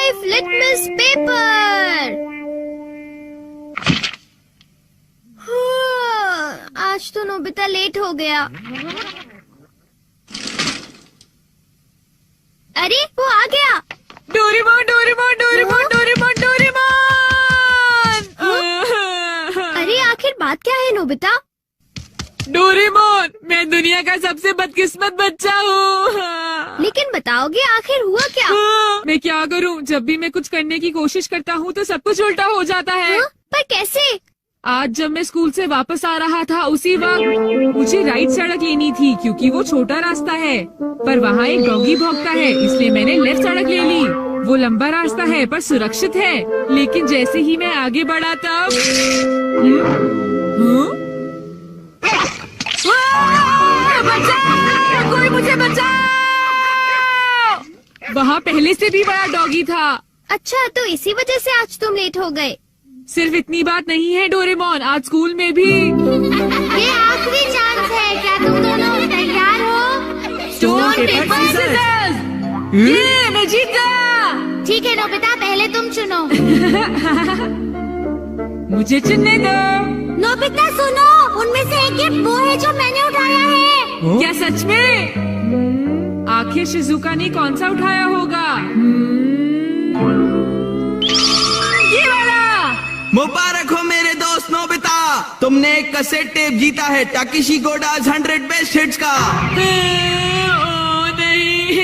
Life litmus paper. आज तो Nobita late हो गया। अरे वो आ गया। Doraemon Doraemon Doraemon Doraemon Doraemon. अरे आखिर बात क्या है नोबिता? डोरेमोन, मैं दुनिया का सबसे बदकिस्मत बच्चा हूँ। लेकिन बताओगे आखिर हुआ क्या? मैं क्या करूँ? जब भी मैं कुछ करने की कोशिश करता हूँ तो सब कुछ उल्टा हो जाता है। पर कैसे? आज जब मैं स्कूल से वापस आ रहा था उसी वक्त मुझे राइट सड़क लेनी थी क्योंकि वो छोटा रास्ता है, पर वहाँ एक डॉगी भौंकता है, इसलिए मैंने लेफ्ट सड़क ले ली। वो लंबा रास्ता है पर सुरक्षित है, लेकिन जैसे ही मैं आगे बढ़ा तब बचाओ! कोई मुझे बचाओ! वहाँ पहले से भी बड़ा डॉगी था। अच्छा, तो इसी वजह से आज तुम लेट हो गए। सिर्फ इतनी बात नहीं है डोरेमोन, आज स्कूल में भी ये आखिरी चांस है। क्या तुम दोनों तैयार हो? Stone paper scissors. ये मैं जीत गया। ठीक है नोबिता, पहले तुम चुनो। मुझे चुनने दो। नोबिता सुनो, उनमें से एक गिफ्ट वो है जो मैंने उठाया है। क्या सच में? आखिर शिजुका ने कौन सा उठाया होगा? ये वाला। मुबारक हो मेरे दोस्त नोबिता, तुमने एक कैसेट टेप जीता है टाकेशी गोडाज 100 बेस्ट हिट्स का। ओ नहीं।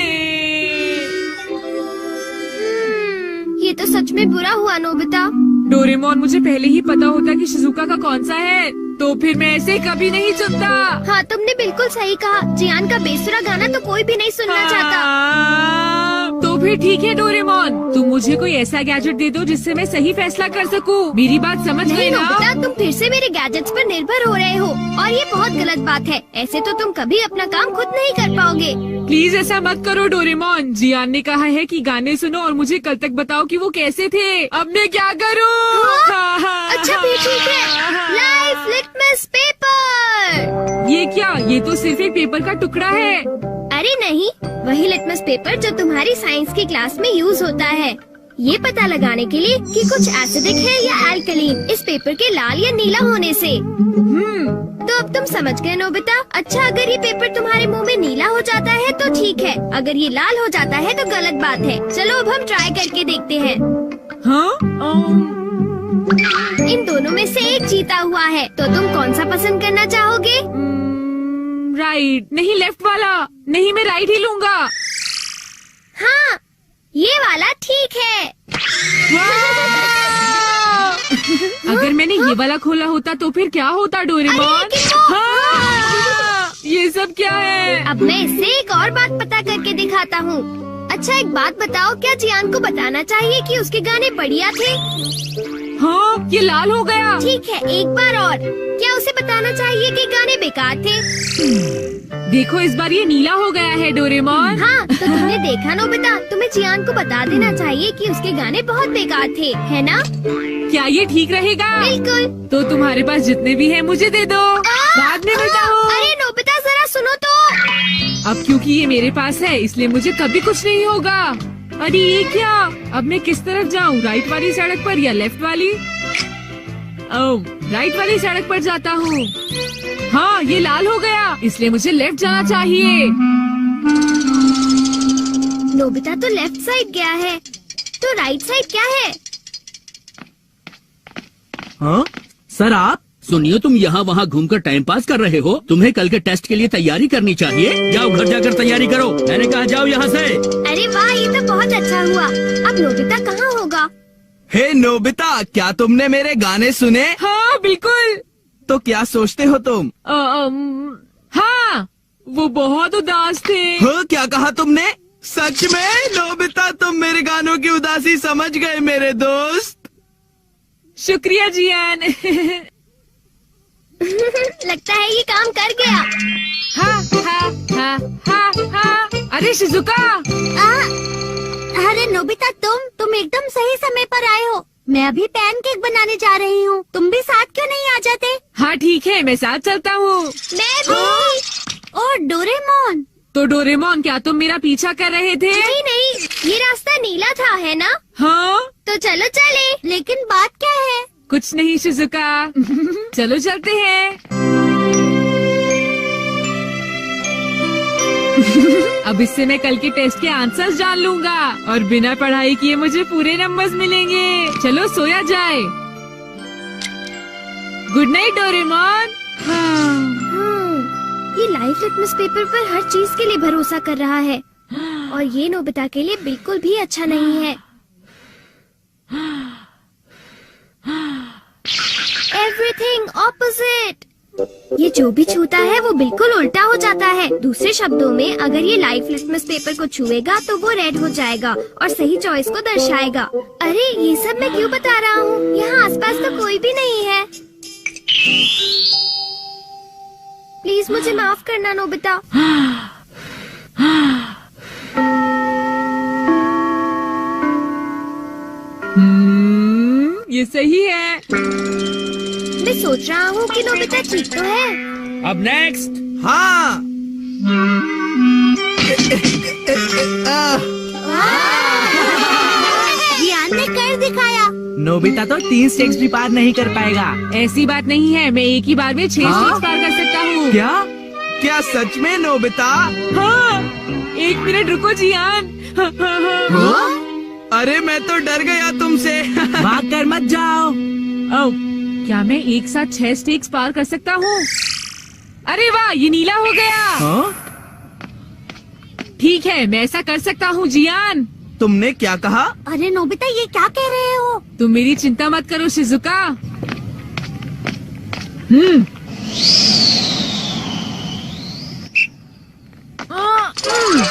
ये तो सच में बुरा हुआ नोबिता। डोरेमोन, मुझे पहले ही पता होता कि शिजुका का कौन सा है तो फिर मैं ऐसे कभी नहीं चुनता। हाँ, तुमने बिल्कुल सही कहा। जियान का बेसुरा गाना तो कोई भी नहीं सुनना चाहता। तो फिर ठीक है डोरेमोन, तुम मुझे कोई ऐसा गैजेट दे दो जिससे मैं सही फैसला कर सकूं। मेरी बात समझ गए ना? नोबिता, तुम फिर से मेरे गैजेट्स पर निर्भर हो रहे हो और ये बहुत गलत बात है। ऐसे तो तुम कभी अपना काम खुद नहीं कर पाओगे। प्लीज ऐसा मत करो डोरेमोन। जियान ने कहा है कि गाने सुनो और मुझे कल तक बताओ कि वो कैसे थे। अब मैं क्या करूं? अच्छा भी ठीक है। Life litmus paper. ये क्या? ये तो सिर्फ एक पेपर का टुकड़ा है। अरे नहीं, वही लिटमस पेपर जो तुम्हारी साइंस की क्लास में यूज होता है, ये पता लगाने के लिए कि कुछ एसिडिक है या एल्कलीन इस पेपर के लाल या नीला होने से। तो अब तुम समझ गए नोबिता। अच्छा, अगर ये पेपर तुम्हारे मुंह में नीला हो जाता है तो ठीक है, अगर ये लाल हो जाता है तो गलत बात है। चलो अब हम ट्राई करके देखते हैं। हाँ? इन दोनों में से एक जीता हुआ है, तो तुम कौन सा पसंद करना चाहोगे? राइट। नहीं, लेफ्ट वाला। नहीं, मैं राइट ही लूंगा। हाँ, ये वाला ठीक है। अगर मैंने ये वाला खोला होता तो फिर क्या होता डोरेमोन? हाँ! ये सब क्या है? अब मैं इससे एक और बात पता करके दिखाता हूँ। अच्छा, एक बात बताओ, क्या जियान को बताना चाहिए कि उसके गाने बढ़िया थे? हाँ, ये लाल हो गया। ठीक है, एक बार और। क्या उसे बताना चाहिए कि गाने बेकार थे? देखो, इस बार ये नीला हो गया है डोरेमोन। हाँ, तो तुमने देखा नोबिता, तुम्हें जियान को बता देना चाहिए कि उसके गाने बहुत बेकार थे, है ना? क्या ये ठीक रहेगा? बिल्कुल। तो तुम्हारे पास जितने भी हैं मुझे दे दो, बाद में बताओ। अरे नोबिता, जरा सुनो तो। अब क्योंकि ये मेरे पास है इसलिए मुझे कभी कुछ नहीं होगा। अरे ये क्या? अब मैं किस तरफ जाऊँ? राइट वाली सड़क पर या लेफ्ट वाली? ओह, राइट वाली सड़क पर जाता हूँ। हाँ, ये लाल हो गया, इसलिए मुझे लेफ्ट जाना चाहिए। नोबिता तो लेफ्ट साइड गया है, तो राइट साइड क्या है? हाँ सर, आप सुनिए, तुम यहाँ वहाँ घूमकर टाइम पास कर रहे हो। तुम्हें कल के टेस्ट के लिए तैयारी करनी चाहिए। जाओ घर जाकर तैयारी करो। मैंने कहा जाओ यहाँ से। अरे वाह, ये तो बहुत अच्छा हुआ। अब नोबिता कहाँ होगा? हे नोबिता, क्या तुमने मेरे गाने सुने? हाँ बिल्कुल। तो क्या सोचते हो तुम? हाँ, वो बहुत उदास थे। हाँ, क्या कहा तुमने? सच में नोबिता, तुम मेरे गानों की उदासी समझ गए मेरे दोस्त। शुक्रिया जियान। लगता है ये काम कर गया। हाँ हाँ हाँ हाँ हाँ। अरे शिजुका। अरे नोबिता, तुम एकदम सही समय पर आए हो। मैं अभी पैनकेक बनाने जा रही हूँ। तुम भी साथ क्यों नहीं आ जाते? हाँ ठीक है, मैं साथ चलता हूँ। मैं भी। और डोरेमोन, तो डोरेमोन, क्या तुम मेरा पीछा कर रहे थे? नहीं नहीं, ये रास्ता नीला था, है ना? हाँ, तो चलो चले। लेकिन बात क्या है? कुछ नहीं शिजुका। चलो चलते हैं। अब इससे मैं कल के टेस्ट के आंसर्स जान लूंगा और बिना पढ़ाई किए मुझे पूरे नंबर्स मिलेंगे। चलो सोया जाए। Good night Doraemon. ये लाइफ लिटमस पेपर पर हर चीज के लिए भरोसा कर रहा है और ये नोबिता के लिए बिल्कुल भी अच्छा नहीं है। Everything opposite. ये जो भी छूता है वो बिल्कुल उल्टा हो जाता है। दूसरे शब्दों में, अगर ये लाइफ लिटमस पेपर को छुएगा तो वो रेड हो जाएगा और सही चॉइस को दर्शाएगा। अरे ये सब मैं क्यों बता रहा हूँ? यहाँ आसपास तो कोई भी नहीं है। प्लीज मुझे माफ करना नोबिता। ये सही है। मैं सोच रहा हूँ कि नोबिता ठीक तो है। अब नेक्स्ट। हाँ। जियान ने कर दिखाया। नोबिता तो 3 स्टेक्स भी पार नहीं कर पाएगा। ऐसी बात नहीं है, मैं एक ही बार में 6 हाँ? स्टेप्स पार कर सकता हूँ। क्या? क्या सच में नोबिता? हाँ, 1 मिनट रुको जियान। अरे मैं तो डर गया तुमसे। भाग कर मत जाओ। ओह, क्या मैं एक साथ 6 स्टेक्स पार कर सकता हूँ? अरे वाह, ये नीला हो गया। हाँ? ठीक है, मैं ऐसा कर सकता हूँ जियान। तुमने क्या कहा? अरे नोबिता, ये क्या कह रहे हो? तुम मेरी चिंता मत करो शिजुका।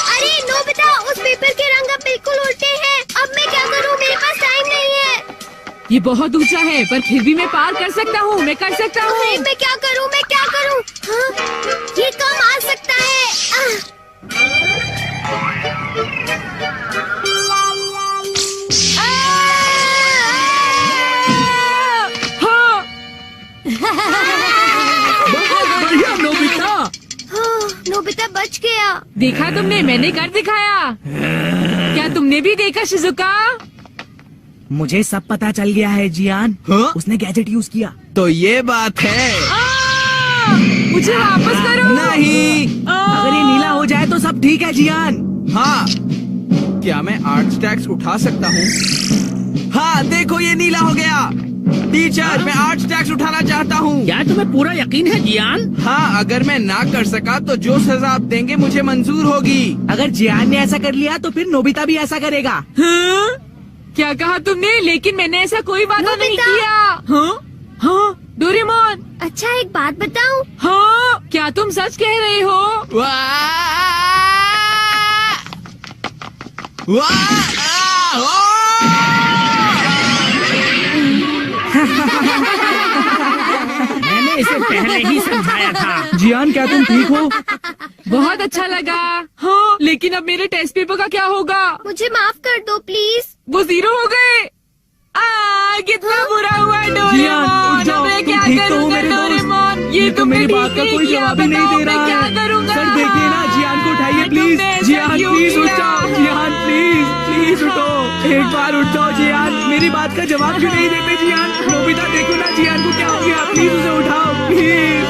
अरे नोबिता, उस पेपर के रंग अब बिल्कुल उल्टे हैं। अब मैं क्या करूँ? मेरे पास टाइम नहीं है। ये बहुत ऊंचा है, पर फिर भी मैं पार कर सकता हूँ। मैं कर सकता अरे हूँ। मैं क्या करूँ? मैं क्या करूँ? हाँ? ये कम आ सकता है। हाँ, बहुत बढ़िया नोबिता। हाँ, नोबिता बच गया। देखा तुमने, मैंने कर दिखाया। क्या तुमने भी देखा शिजुका? मुझे सब पता चल गया है जियान। हाँ? उसने गैजेट यूज किया। तो ये बात है। मुझे वापस करो। नहीं। अगर ये नीला हो जाए तो सब ठीक है जियान। हाँ। क्या मैं 8 स्टैक्स उठा सकता हूँ? हाँ, देखो ये नीला हो गया। टीचर, मैं 8 स्टैक्स उठाना चाहता हूँ। क्या तुम्हें पूरा यकीन है जियान? हाँ, अगर मैं ना कर सका तो जो सजा आप देंगे मुझे मंजूर होगी। अगर जियान ने ऐसा कर लिया तो फिर नोबिता भी ऐसा करेगा। हाँ? क्या कहा तुमने? लेकिन मैंने ऐसा कोई वादा नहीं नोबिता। किया। हाँ? हाँ, डोरेमोन। अच्छा एक बात बताऊं? हाँ, क्या तुम सच कह रहे हो? वाह! वाह! मैंने इसे पहले ही समझाया था। जियान, क्या तुम ठीक हो? बहुत अच्छा लगा। हाँ, लेकिन अब मेरे टेस्ट पेपर का क्या होगा? मुझे माफ कर दो प्लीज। वो 0 हो गए। कितना बुरा हुआ जियान, डोरेमोन। उठ जाओ, अब मैं तुम क्या ठीक तो हो करूँगा मेरे दोस्त? डोरेमोन? ये तो मेरी बात का कोई जवाब ही नहीं दे रहा क्या है। करूँगा? सर देखिए ना, जियान को उठाइए प्लीज। तुमने ऐसा जियान क्यों प्लीज उठ किया? जाओ। जियान प्लीज प्लीज उठो। एक बार उठ जाओ जियान। मेरी बात का जवाब क्यों नहीं देते जियान? नोबिता देखो ना, जियान को क्या हो गया? प्लीज उसे उठाओ प्लीज।